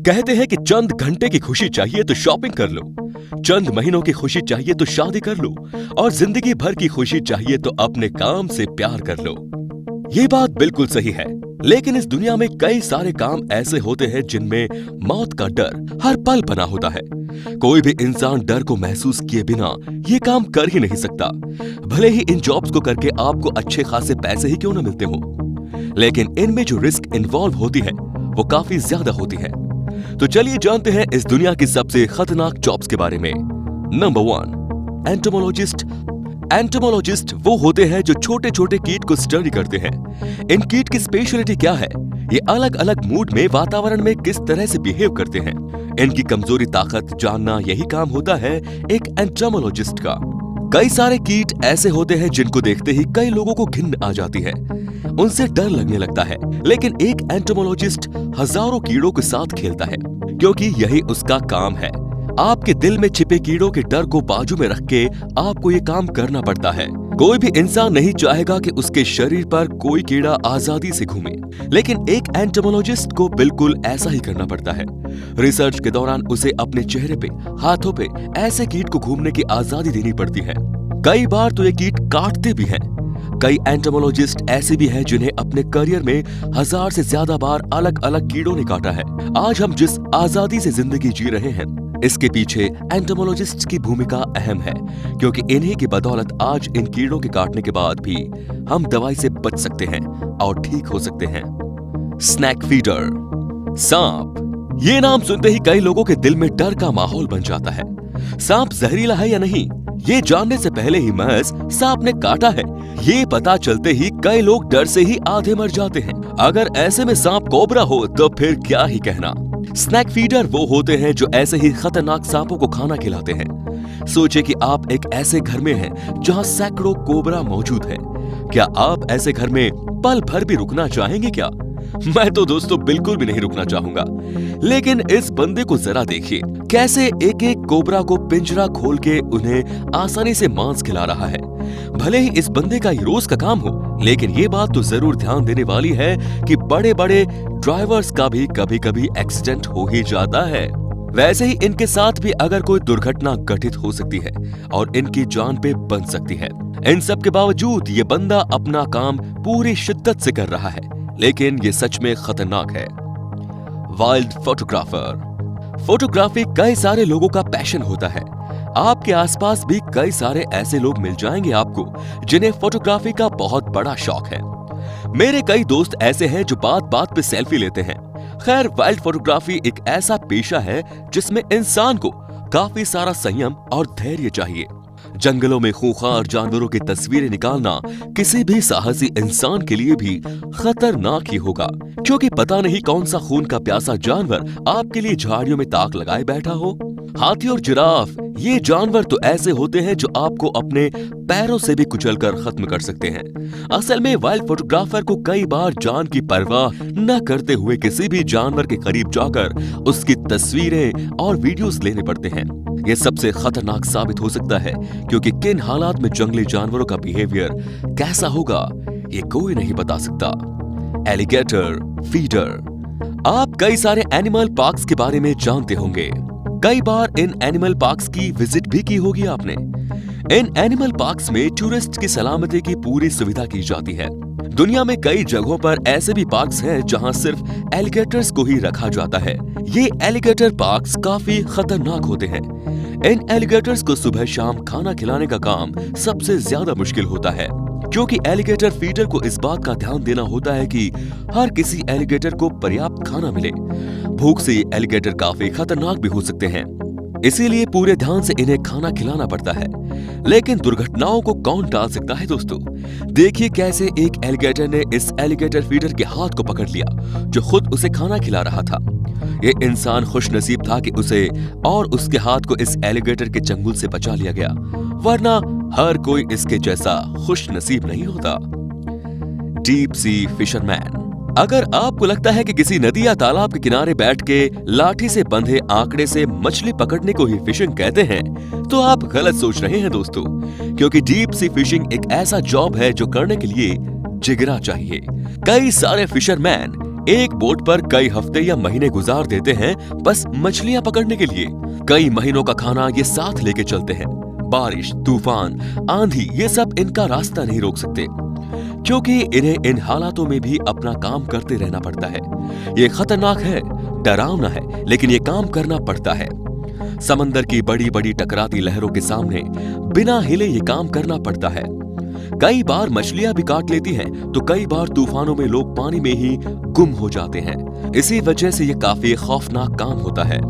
कहते हैं कि चंद घंटे की खुशी चाहिए तो शॉपिंग कर लो, चंद महीनों की खुशी चाहिए तो शादी कर लो और जिंदगी भर की खुशी चाहिए तो अपने काम से प्यार कर लो। ये बात बिल्कुल सही है, लेकिन इस दुनिया में कई सारे काम ऐसे होते हैं जिनमें मौत का डर हर पल बना होता है। कोई भी इंसान डर को महसूस किए बिना ये काम कर ही नहीं सकता, भले ही इन जॉब्स को करके आपको अच्छे खासे पैसे ही क्यों न मिलते हो, लेकिन इनमें जो रिस्क इन्वॉल्व होती है वो काफी ज्यादा होती है। तो चलिए जानते हैं इस दुनिया की सबसे खतरनाक जॉब्स के बारे में। Number 1, entomologist. एंटोमोलॉजिस्ट वो होते हैं जो छोटे छोटे कीट को स्टडी करते हैं। इन कीट की स्पेशलिटी क्या है? ये अलग अलग मूड में वातावरण में किस तरह से बिहेव करते हैं, इनकी कमजोरी ताकत जानना यही काम होता है एक एंटोमोलॉजिस्ट का। कई सारे कीट ऐसे होते हैं जिनको देखते ही कई लोगों को घिन आ जाती है, उनसे डर लगने लगता है, लेकिन एक एंटोमोलॉजिस्ट हजारों कीड़ों के साथ खेलता है क्योंकि यही उसका काम है। आपके दिल में छिपे कीड़ों के डर को बाजू में रख के आपको ये काम करना पड़ता है। कोई भी इंसान नहीं चाहेगा कि उसके शरीर पर कोई कीड़ा आजादी से घूमे, लेकिन एक एंटोमोलॉजिस्ट को बिल्कुल ऐसा ही करना पड़ता है। रिसर्च के दौरान उसे अपने चेहरे पे, हाथों पे ऐसे कीट को घूमने की आजादी देनी पड़ती है। कई बार तो ये कीट काटते भी हैं। कई एंटोमोलॉजिस्ट ऐसे भी हैं जिन्हें अपने करियर में 1000 से ज्यादा बार अलग अलग कीड़ों ने काटा है। आज हम जिस आजादी से जिंदगी जी रहे हैं, इसके पीछे एंटोमोलॉजिस्ट की भूमिका अहम है, क्योंकि इन्हीं की बदौलत आज इन कीड़ों के काटने के बाद भी हम दवाई से बच सकते हैं और ठीक हो सकते हैं। स्नैक फीडर, सांप। ये नाम सुनते ही कई लोगों के दिल में डर का माहौल बन जाता है। सांप जहरीला है या नहीं, ये जानने से पहले ही महज सांप ने काटा है, ये पता चलते ही कई लोग डर से ही आधे मर जाते हैं। अगर ऐसे में सांप कोबरा हो तो फिर क्या ही कहना। स्नैक फीडर वो होते हैं जो ऐसे ही खतरनाक सांपों को खाना खिलाते हैं। सोचिए कि आप एक ऐसे घर में हैं जहां सैकड़ों कोबरा मौजूद है। क्या आप ऐसे घर में पल भर भी रुकना चाहेंगे क्या? मैं तो दोस्तों बिल्कुल भी नहीं रुकना चाहूंगा। लेकिन इस बंदे को जरा देखिए, कैसे एक एक कोबरा को पिंजरा खोल के उन्हें आसानी से मांस खिला रहा है। भले ही इस बंदे का ये रोज का काम हो, लेकिन ये बात तो जरूर ध्यान देने वाली है कि बड़े बड़े ड्राइवर्स का भी कभी कभी एक्सीडेंट हो ही जाता है। वैसे ही इनके साथ भी अगर कोई दुर्घटना घटित हो सकती है और इनकी जान पे बन सकती है। इन सब के बावजूद ये बंदा अपना काम पूरी शिद्दत से कर रहा है, लेकिन ये सच में खतरनाक है। Wild photographer. फोटोग्राफी कई सारे लोगों का पैशन होता है। आपके आसपास भी कई सारे ऐसे लोग मिल जाएंगे आपको जिन्हें फोटोग्राफी का बहुत बड़ा शौक है। मेरे कई दोस्त ऐसे हैं जो बात बात पे सेल्फी लेते हैं। खैर, वाइल्ड फोटोग्राफी एक ऐसा पेशा है जिसमें इंसान को काफी सारा संयम और धैर्य चाहिए। जंगलों में खूंखार जानवरों की तस्वीरें निकालना किसी भी साहसी इंसान के लिए भी खतरनाक ही होगा, क्योंकि पता नहीं कौन सा खून का प्यासा जानवर आपके लिए झाड़ियों में ताक लगाए बैठा हो। हाथी और जिराफ, ये जानवर तो ऐसे होते हैं जो आपको अपने पैरों से भी कुचलकर खत्म कर सकते हैं। असल में वाइल्ड फोटोग्राफर को कई बार जान की परवाह न करते हुए किसी भी जानवर के करीब जाकर उसकी तस्वीरें और वीडियोस लेने पड़ते हैं। ये सबसे खतरनाक साबित हो सकता है, क्योंकि किन हालात में जंगली जानवरों का बिहेवियर कैसा होगा ये कोई नहीं बता सकता। Alligator feeder. आप कई सारे एनिमल पार्क्स के बारे में जानते होंगे। कई बार इन एनिमल पार्क्स की विजिट भी की होगी आपने। इन एनिमल पार्क्स में टूरिस्ट की सलामती की पूरी सुविधा की जाती है। दुनिया में कई जगहों पर ऐसे भी पार्क्स हैं जहां सिर्फ एलिगेटर्स को ही रखा जाता है। ये एलिगेटर पार्क्स काफी खतरनाक होते हैं। इन एलिगेटर्स को सुबह शाम खाना खिलाने का काम सबसे ज्यादा मुश्किल होता है, क्योंकि एलिगेटर फीडर को इस बात का ध्यान देना होता है कि हर किसी एलिगेटर को पर्याप्त खाना मिले। भूख से एलिगेटर काफी खतरनाक भी हो सकते हैं, इसीलिए पूरे ध्यान से इन्हें खाना खिलाना पड़ता है। लेकिन दुर्घटनाओं को कौन टाल सकता है दोस्तों? देखिए कैसे एक एलिगेटर ने इस एलिगेटर फीडर के हाथ को पकड़ लिया जो खुद उसे खाना खिला रहा था। ये इंसान खुशनसीब था कि उसे और उसके हाथ को इस एलिगेटर के चंगुल से बचा लिया गया, वरना हर कोई इसके जैसा खुशनसीब नहीं होता। Deep sea fisherman. अगर आपको लगता है कि किसी नदी या तालाब के किनारे बैठ के लाठी से बंधे आंकड़े से मछली पकड़ने को ही फिशिंग कहते हैं, तो आप गलत सोच रहे हैं दोस्तों, क्योंकि डीप सी फिशिंग एक ऐसा जॉब है जो करने के लिए जिगरा चाहिए। कई सारे फिशरमैन एक बोट पर कई हफ्ते या महीने गुजार देते हैं बस मछलियां पकड़ने के लिए। कई महीनों का खाना ये साथ लेके चलते हैं। बारिश, तूफान, आंधी ये सब इनका रास्ता नहीं रोक सकते, क्योंकि इन्हें इन हालातों में भी अपना काम करते रहना पड़ता है। ये खतरनाक है, डरावना है, लेकिन ये काम करना पड़ता है। समंदर की बड़ी बड़ी टकराती लहरों के सामने बिना हिले ये काम करना पड़ता है। कई बार मछलियां भी काट लेती हैं, तो कई बार तूफानों में लोग पानी में ही गुम हो जाते हैं। इसी वजह से ये काफी खौफनाक काम होता है।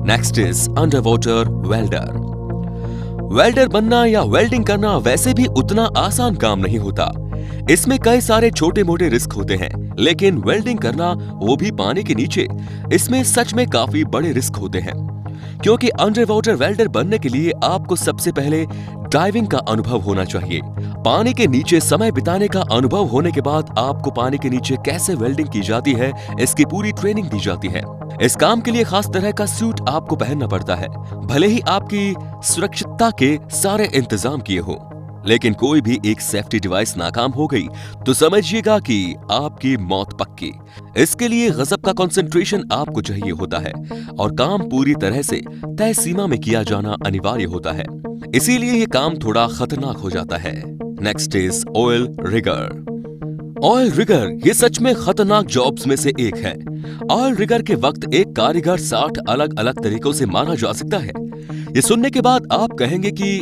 Next is under water welder. Welder बनना या वेल्डिंग करना वैसे भी उतना आसान काम नहीं होता। इसमें कई सारे छोटे मोटे रिस्क होते हैं, लेकिन वेल्डिंग करना, वो भी पानी के नीचे, इसमें सच में काफी बड़े रिस्क होते हैं। क्योंकि अंडर वाटर वेल्डर बनने के लिए आपको सबसे पहले डाइविंग का अनुभव होना चाहिए। पानी के नीचे समय बिताने का अनुभव होने के बाद आपको पानी के नीचे कैसे वेल्डिंग की जाती है, इसकी पूरी ट्रेनिंग दी जाती है। इस काम के लिए खास तरह का सूट आपको पहनना पड़ता है। भले ही आपकी सुरक्षितता के सारे इंतजाम किए हो, लेकिन कोई भी एक सेफ्टी डिवाइस नाकाम हो गई तो समझिएगा कि आपकी मौत पक्की। इसके लिए गजब का कंसंट्रेशन आपको चाहिए होता है और काम पूरी तरह से तय सीमा में किया जाना अनिवार्य होता है। इसीलिए ये काम थोड़ा खतरनाक हो जाता है। Next is oil rigger. Oil rigger ये सच में खतरनाक जॉब्स में से एक है। ऑयल रिगर के वक्त एक कारीगर 60 अलग अलग तरीकों से मारा जा सकता है। ये सुनने के बाद आप कहेंगे कि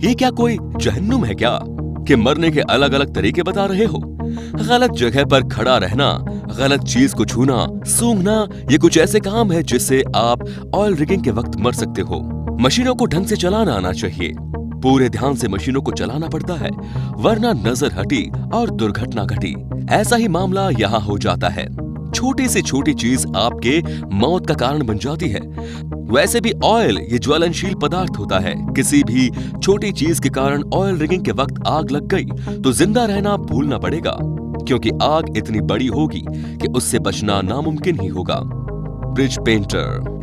ये क्या कोई जहन्नुम है क्या, कि मरने के अलग अलग तरीके बता रहे हो। गलत जगह पर खड़ा रहना, गलत चीज को छूना, सूंघना, ये कुछ ऐसे काम है जिससे आप ऑयल रिगिंग के वक्त मर सकते हो। मशीनों को ढंग से चलाना आना चाहिए। पूरे ध्यान से मशीनों को चलाना पड़ता है, वरना नजर हटी और दुर्घटना घटी। ऐसा ही मामला यहाँ हो जाता है। छोटी से छोटी चीज आपके मौत का कारण बन जाती है। वैसे भी ऑयल ये ज्वलनशील पदार्थ होता है। किसी भी छोटी चीज के कारण ऑयल रिगिंग के वक्त आग लग गई तो जिंदा रहना भूलना पड़ेगा, क्योंकि आग इतनी बड़ी होगी कि उससे बचना नामुमकिन ही होगा। Bridge painter.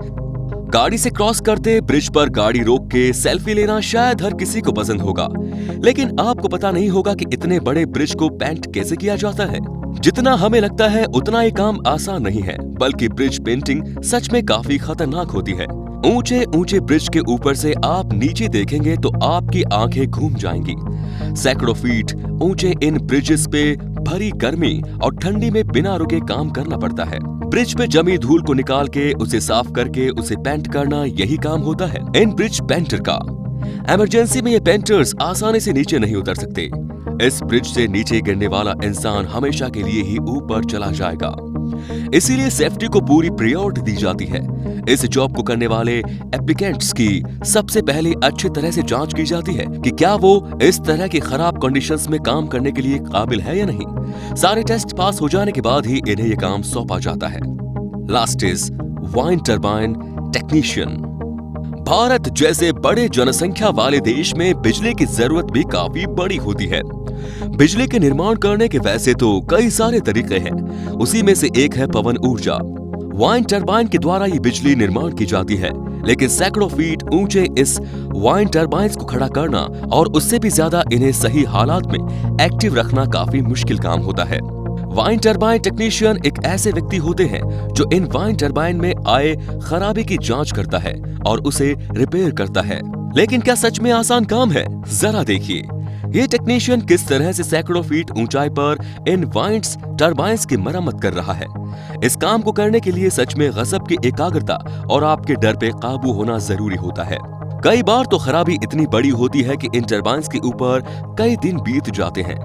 गाड़ी से क्रॉस करते ब्रिज पर गाड़ी रोक के सेल्फी लेना शायद हर किसी को पसंद होगा, लेकिन आपको पता नहीं होगा कि इतने बड़े ब्रिज को पेंट कैसे किया जाता है। जितना हमें लगता है उतना ही काम आसान नहीं है, बल्कि ब्रिज पेंटिंग सच में काफी खतरनाक होती है। ऊंचे ऊंचे ब्रिज के ऊपर से आप नीचे देखेंगे तो आपकी आंखें घूम जाएंगी। सैकड़ों फीट ऊंचे इन ब्रिजेस पे भरी गर्मी और ठंडी में बिना रुके काम करना पड़ता है। ब्रिज पे जमी धूल को निकाल के उसे साफ करके उसे पेंट करना, यही काम होता है इन ब्रिज पेंटर का। इमरजेंसी में ये पेंटर्स आसानी से नीचे नहीं उतर सकते। इस ब्रिज से नीचे गिरने वाला इंसान हमेशा के लिए ही ऊपर चला जाएगा। इसीलिए सेफ्टी को पूरी प्रायोरिटी दी जाती है। इस जॉब को करने वाले एप्लीकेंट्स की सबसे पहले अच्छी तरह से जांच की जाती है कि क्या वो इस तरह की खराब कंडीशंस में काम करने के लिए काबिल है या नहीं। सारे टेस्ट पास हो जाने के बाद ही इन्हें ये काम सौंपा जाता है। Last is wind turbine technician. Bharat जैसे बड़े जनसंख्या वाले देश में बिजली की जरूरत भी काफी बड़ी होती है। बिजली के निर्माण करने के वैसे तो कई सारे तरीके हैं, उसी में से एक है पवन ऊर्जा। वाइंड टरबाइन के द्वारा ये बिजली निर्माण की जाती है, लेकिन सैकड़ों फीट ऊंचे इस वाइंड टरबाइन्स को खड़ा करना और उससे भी ज्यादा इन्हें सही हालात में एक्टिव रखना काफी मुश्किल काम होता है। वाइंड टरबाइन टेक्नीशियन एक ऐसे व्यक्ति होते हैं जो इन वाइंड टरबाइन में आए खराबी की जांच करता है और उसे रिपेयर करता है। लेकिन क्या सच में आसान काम है? जरा देखिए ये टेक्नीशियन किस तरह से सैकड़ों फीट ऊंचाई पर इन वाइंड टरबाइन्स की मरम्मत कर रहा है। इस काम को करने के लिए सच में गजब की एकाग्रता और आपके डर पे काबू होना जरूरी होता है। कई बार तो खराबी इतनी बड़ी होती है कि इन टरबाइन्स के ऊपर कई दिन बीत जाते हैं।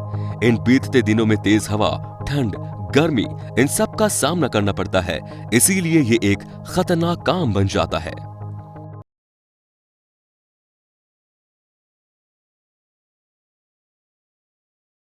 इन बीतते दिनों में तेज हवा, ठंड, गर्मी, इन सब का सामना करना पड़ता है। इसीलिए ये एक खतरनाक काम बन जाता है।